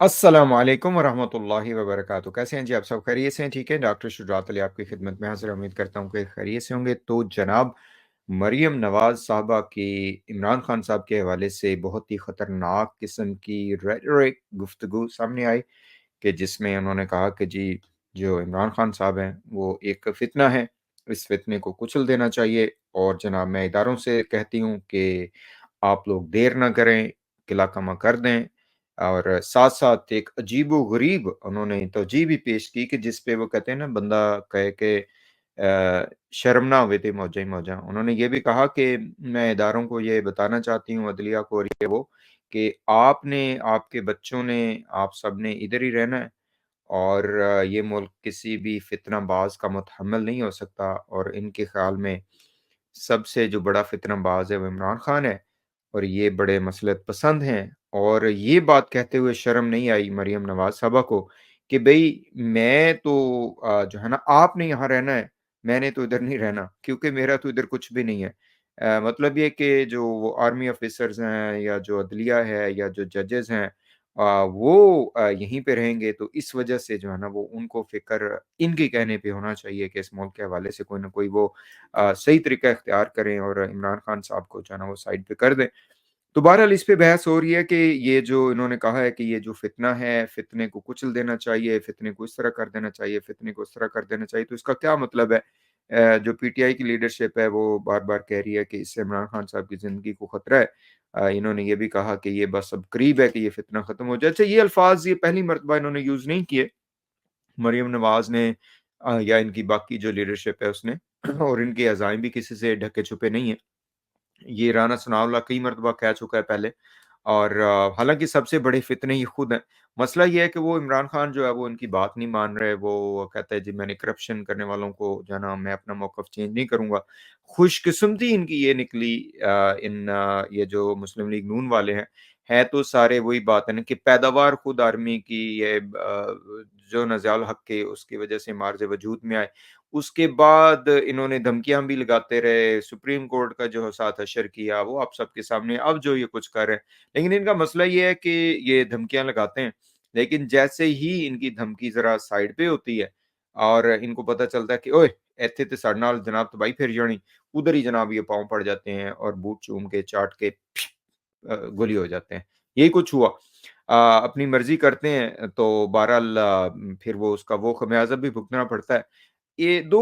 अस्सलाम वालेकुम वरहमतुल्लाहि वबरकातुहू। कैसे हैं जी आप सब? खैरियत से हैं? ठीक है, डॉक्टर शुजात अली आपकी खिदमत में हाज़िर। उम्मीद करता हूँ कि खैरियत से होंगे। तो जनाब, मरियम नवाज़ साहबा की इमरान खान साहब के हवाले से बहुत ही ख़तरनाक किस्म की रेटरिक गुफ्तगू सामने आई कि जिसमें उन्होंने कहा कि जी, जो इमरान खान साहब हैं वो एक फ़ितना है, इस फ़ितने को कुचल देना चाहिए। और जनाब, मैं इदारों से कहती हूँ कि आप लोग देर ना करें, किला कमा कर दें। और साथ-साथ एक अजीबो-गरीब उन्होंने तौजीह भी पेश की कि जिस पे वो कहते हैं ना, बंदा कहे कि शर्म ना आवे ते मौजा ही मौजा। उन्होंने ये भी कहा कि मैं इदारों को ये बताना चाहती हूँ, अदलिया को और ये वो, कि आपने, आपके बच्चों ने, आप सब ने इधर ही रहना है। और ये मुल्क किसी भी फ़ितनाबाज़ का मुतहम्मिल नहीं हो सकता। और इनके ख़्याल में सबसे जो बड़ा फ़ितनाबाज़ है वो इमरान खान है, और ये बड़े मसलत पसंद हैं। और ये बात कहते हुए शर्म नहीं आई मरियम नवाज़ साहबा को कि भई मैं तो जो है ना, आपने यहाँ रहना है, मैंने तो इधर नहीं रहना, क्योंकि मेरा तो इधर कुछ भी नहीं है। मतलब ये कि जो वो आर्मी ऑफ़िसर्स हैं या जो अदलिया है या जो जजेस हैं, वो यहीं पे रहेंगे, तो इस वजह से जो है ना, वो उनको फ़िक्र इनके कहने पे होना चाहिए कि इस मुल्क के हवाले से कोई ना कोई वो सही तरीका इख्तियार करें और इमरान खान साहब को जो है ना वो साइड पे कर दें। तो बहरहाल इस पे बहस हो रही है कि ये जो इन्होंने कहा है कि ये जो फ़ितना है, फ़ितने को कुचल देना चाहिए, फ़ितने को इस तरह कर देना चाहिए, फ़ितने को उस तरह कर देना चाहिए, तो इसका क्या मतलब है? जो पीटीआई की लीडरशिप है वो बार-बार कह रही है कि इससे इमरान खान साहब की ज़िंदगी को खतरा है। इन्होंने ये भी कहा कि ये बस अब करीब है कि ये फ़ितना खत्म हो जाए। अच्छा, ये अल्फ़ाज़ ये पहली मर्तबा इन्होंने यूज़ नहीं किए। मरियम नवाज़ ने या इनकी बाकी जो लीडरशिप है उसने और इनके अज़ाइम भी किसी से ढके-छुपे नहीं हैं। ये राना सनाउल्लाह कई मर्तबा कह चुका है पहले। और हालाँकि सबसे बड़े फ़ितने ये खुद हैं। मसला ये है कि वो इमरान खान जो है वो इनकी बात नहीं मान रहे। वो कहता है जी, मैंने करप्शन करने वालों को जो है ना, मैं अपना मौक़िफ़ चेंज नहीं करूँगा। खुशकिस्मती इनकी ये निकली, ये जो मुस्लिम लीग नून वाले हैं तो सारे वही बात है ना कि पैदावार खुद आर्मी की ये जो नज़ाल हक़ के उसकी वज़ह से मार्ज़ वजूद में आए। उसके बाद इन्होंने धमकियाँ भी लगाते रहे, सुप्रीम कोर्ट का जो साथ हशर किया, वो आप सबके सामने, अब जो ये कुछ कर रहे हैं। लेकिन इनका मसला ये है कि ये धमकियाँ लगाते हैं, लेकिन जैसे ही इनकी धमकी ज़रा साइड पे होती है और इनको पता चलता है कि ओए! इत्थे ते साडे नाल जनाब तबाही फिर जानी, उधर ही जनाब ये पाँव पड़ जाते हैं और बूट चूम के, चाट के गोली हो जाते हैं। यही कुछ हुआ। अपनी मर्ज़ी करते हैं तो बहरहाल फिर वो उसका वो ख़मियाज़ा भी भुगतना पड़ता है। ये 2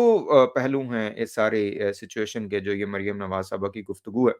पहलू हैं इस सारे सिचुएशन के, जो ये मरियम नवाज़ साहबा की गुफ्तगू है।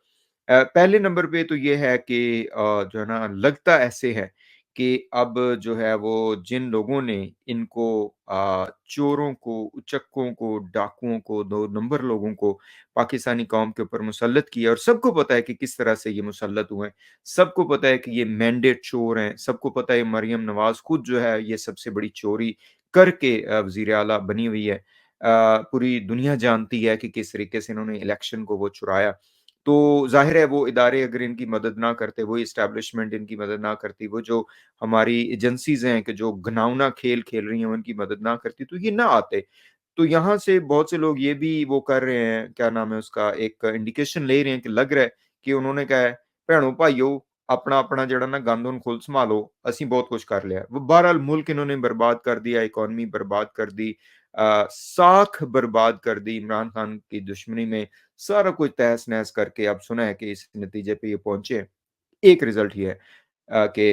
पहले नंबर पे तो ये है कि जो है ना, लगता ऐसे है कि अब जो है वो जिन लोगों ने इनको चोरों को, उचक्कों को, डाकुओं को, 2 नंबर लोगों को पाकिस्तानी कौम के ऊपर मुसल्लत किया, और सबको पता है कि किस तरह से ये मुसल्लत हुए हैं। सबको पता है कि ये मैंडेट चोर हैं, सबको पता है मरियम नवाज़ खुद जो है ये सबसे बड़ी चोरी करके वज़ीर आला बनी हुई है। पूरी दुनिया जानती है कि किस तरीके से इन्होंने इलेक्शन को वो चुराया। तो ज़ाहिर है वो इदारे अगर इनकी मदद ना करते, वो एस्टेब्लिशमेंट इनकी मदद ना करती, वो जो हमारी एजेंसीज़ हैं कि जो घिनौना खेल खेल रही हैं, वो इनकी मदद ना करती, तो ये ना आते। तो यहाँ से बहुत से लोग ये भी वो कर रहे हैं, क्या नाम है उसका, एक इंडिकेशन ले रहे हैं कि लग रहा है कि उन्होंने कहा है, "भैणों भाइयों, अपना-अपना जेहड़ा ना गंद हुण खुद सँभालो, असीं बहुत कुछ कर लिया।" वो बहरहाल मुल्क इन्होंने बर्बाद कर दिया, इकॉनमी बर्बाद कर दी, साख बर्बाद कर दी इमरान खान की दुश्मनी में, सारा कुछ तहस-नहस करके अब सुना है कि इस नतीजे पे ये पहुँचे हैं। एक रिज़ल्ट ये है कि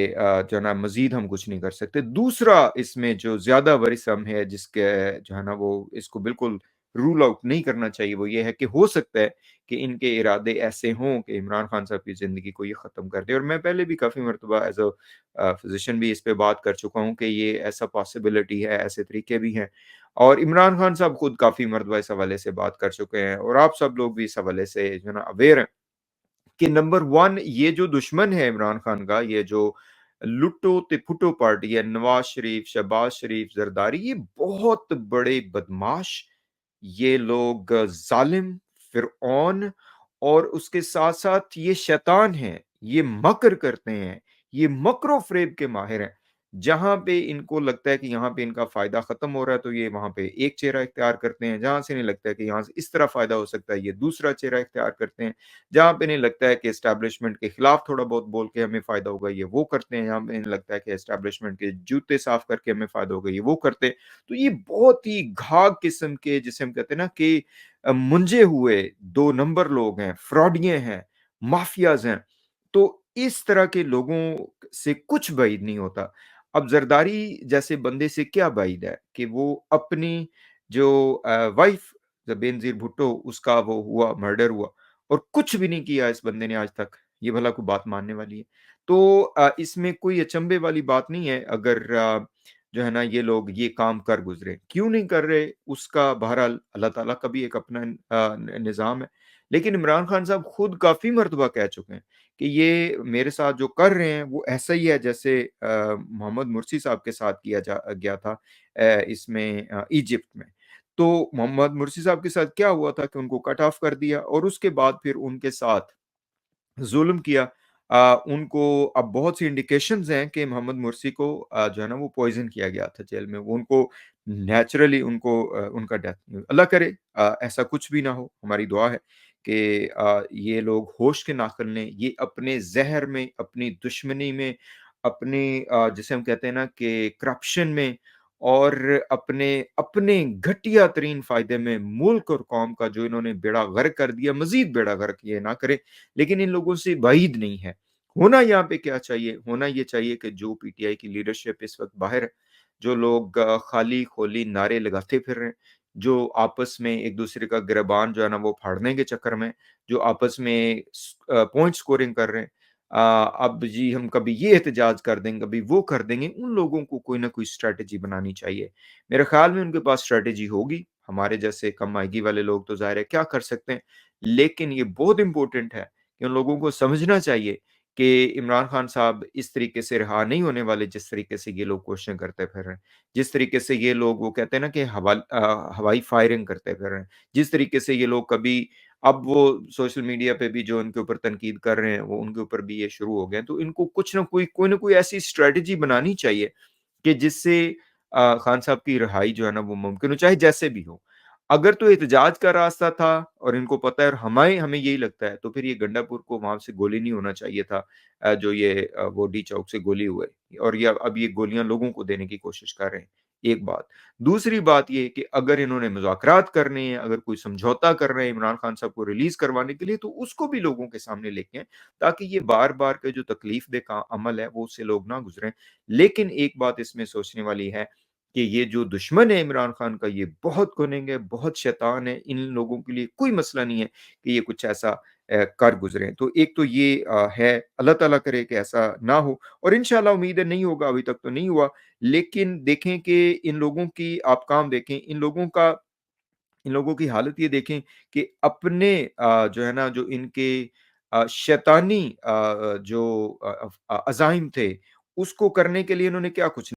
जो है ना, मज़ीद हम कुछ नहीं कर सकते। दूसरा इसमें जो ज़्यादा वर्रिसम है, जिसके जो है ना वो इसको बिल्कुल रूल आउट नहीं करना चाहिए, वो ये है कि हो सकता है कि इनके इरादे ऐसे हों कि इमरान खान साहब की ज़िंदगी को ये ख़त्म कर दें। और मैं पहले भी काफ़ी मर्तबा एज़ फ़िज़िशियन भी इस पे बात कर चुका हूँ कि ये ऐसा पॉसिबिलिटी है, ऐसे तरीके भी हैं। और इमरान खान साहब खुद काफ़ी मर्तबा इस हवाले से बात कर चुके हैं, और आप सब लोग भी इस हवाले से जो है ना अवेयर हैं कि नंबर 1, ये जो दुश्मन है इमरान खान का, ये जो लुट्टो ते फुट्टो पार्टी है, नवाज़ शरीफ, शहबाज शरीफ, ज़रदारी, ये बहुत बड़े बदमाश, ये लोग ज़ालिम, फ़िरऔन, और उसके साथ-साथ ये शैतान हैं, ये मक्र करते हैं, ये मक्र-ओ-फ़रेब के माहिर हैं। جہاں پہ ان کو لگتا ہے کہ یہاں پہ ان کا فائدہ ختم ہو رہا ہے تو یہ وہاں پہ ایک چہرہ اختیار کرتے ہیں، جہاں سے انہیں لگتا ہے کہ یہاں سے اس طرح فائدہ ہو سکتا ہے یہ دوسرا چہرہ اختیار کرتے ہیں، جہاں پہ انہیں لگتا ہے کہ اسٹیبلشمنٹ کے خلاف تھوڑا بہت بول کے ہمیں فائدہ ہوگا یہ وہ کرتے ہیں، جہاں پہ انہیں لگتا ہے کہ اسٹیبلشمنٹ کے جوتے صاف کر کے ہمیں فائدہ ہوگا یہ وہ کرتے ہیں۔ تو یہ بہت ہی گھاگ قسم کے جسے ہم کہتے ہیں نا کہ منجے ہوئے دو نمبر لوگ ہیں، فراڈیے ہیں، مافیاز ہیں۔ تو اس طرح کے لوگوں سے کچھ بعید نہیں ہوتا۔ اب زرداری جیسے بندے سے کیا بعید ہے کہ وہ اپنی جو وائف بینظیر بھٹو اس کا وہ ہوا مرڈر ہوا اور کچھ بھی نہیں کیا اس بندے نے آج تک، یہ بھلا کوئی بات ماننے والی ہے؟ تو اس میں کوئی اچنبے والی بات نہیں ہے اگر جو ہے نا یہ لوگ یہ کام کر گزرے، کیوں نہیں کر رہے اس کا بہرحال اللہ تعالیٰ کا بھی ایک اپنا نظام ہے، لیکن عمران خان صاحب خود کافی مرتبہ کہہ چکے ہیں کہ یہ میرے ساتھ جو کر رہے ہیں وہ ایسا ہی ہے جیسے محمد مرسی صاحب کے ساتھ کیا گیا تھا اس میں ایجپٹ میں۔ تو محمد مرسی صاحب کے ساتھ کیا ہوا تھا کہ ان کو کٹ آف کر دیا اور اس کے بعد پھر ان کے ساتھ ظلم کیا۔ ان کو اب بہت سی انڈیکیشنز ہیں کہ محمد مرسی کو جو ہے نا وہ پوائزن کیا گیا تھا جیل میں، وہ ان کو نیچرلی ان کو ان کا ڈیتھ اللہ کرے ایسا کچھ بھی نہ ہو، ہماری دعا ہے کہ یہ لوگ ہوش کے ناخن لیں، یہ اپنے زہر میں، اپنی دشمنی میں، اپنے جسے ہم کہتے ہیں نا کہ کرپشن میں اور اپنے اپنے گھٹیا ترین فائدے میں ملک اور قوم کا جو انہوں نے بیڑا غرق کر دیا، مزید بیڑا غرق یہ نہ کرے، لیکن ان لوگوں سے بعید نہیں ہے۔ ہونا یہاں پہ کیا چاہیے؟ ہونا یہ چاہیے کہ جو پی ٹی آئی کی لیڈرشپ اس وقت باہر ہے، جو لوگ خالی خولی نعرے لگاتے پھر رہے ہیں، جو آپس میں ایک دوسرے کا گربان جو ہے نا وہ پھاڑنے کے چکر میں، جو آپس میں پوائنٹ سکورنگ کر رہے ہیں، اب جی ہم کبھی یہ احتجاج کر دیں گے کبھی وہ کر دیں گے، ان لوگوں کو کوئی نہ کوئی اسٹریٹجی بنانی چاہیے۔ میرے خیال میں ان کے پاس اسٹریٹجی ہوگی، ہمارے جیسے کم مائگی والے لوگ تو ظاہر ہے کیا کر سکتے ہیں، لیکن یہ بہت امپورٹنٹ ہے کہ ان لوگوں کو سمجھنا چاہیے کہ عمران خان صاحب اس طریقے سے رہا نہیں ہونے والے جس طریقے سے یہ لوگ کوششیں کرتے پھر رہے ہیں، جس طریقے سے یہ لوگ وہ کہتے ہیں نا کہ ہوائی فائرنگ کرتے پھر رہے ہیں، جس طریقے سے یہ لوگ کبھی اب وہ سوشل میڈیا پہ بھی جو ان کے اوپر تنقید کر رہے ہیں وہ ان کے اوپر بھی یہ شروع ہو گئے ہیں، تو ان کو کچھ نہ کوئی ایسی اسٹریٹجی بنانی چاہیے کہ جس سے خان صاحب کی رہائی جو ہے نا وہ ممکن ہو، چاہے جیسے بھی ہو۔ اگر تو احتجاج کا راستہ تھا اور ان کو پتہ ہے اور ہمیں یہی لگتا ہے تو پھر یہ گنڈا پور کو وہاں سے گولی نہیں ہونا چاہیے تھا، جو یہ وہ ڈی چوک سے گولی ہوئے اور یہ اب یہ گولیاں لوگوں کو دینے کی کوشش کر رہے ہیں، ایک بات۔ دوسری بات یہ کہ اگر انہوں نے مذاکرات کرنے ہیں، اگر کوئی سمجھوتا کر رہے ہیں عمران خان صاحب کو ریلیز کروانے کے لیے تو اس کو بھی لوگوں کے سامنے لے کے آئیں تاکہ یہ بار بار کے جو تکلیف دہ عمل ہے وہ اس سے لوگ نہ گزریں۔ لیکن ایک بات اس میں سوچنے والی ہے کہ یہ جو دشمن ہے عمران خان کا یہ بہت گنہگار ہے، بہت شیطان ہے، ان لوگوں کے لیے کوئی مسئلہ نہیں ہے کہ یہ کچھ ایسا کر گزریں۔ تو ایک تو یہ ہے، اللہ تعالیٰ کرے کہ ایسا نہ ہو اور انشاءاللہ امید ہے نہیں ہوگا، ابھی تک تو نہیں ہوا، لیکن دیکھیں کہ ان لوگوں کی آپ کام دیکھیں، ان لوگوں کی حالت یہ دیکھیں کہ اپنے جو ہے نا جو ان کے شیطانی جو عزائم تھے اس کو کرنے کے لیے انہوں نے کیا کچھ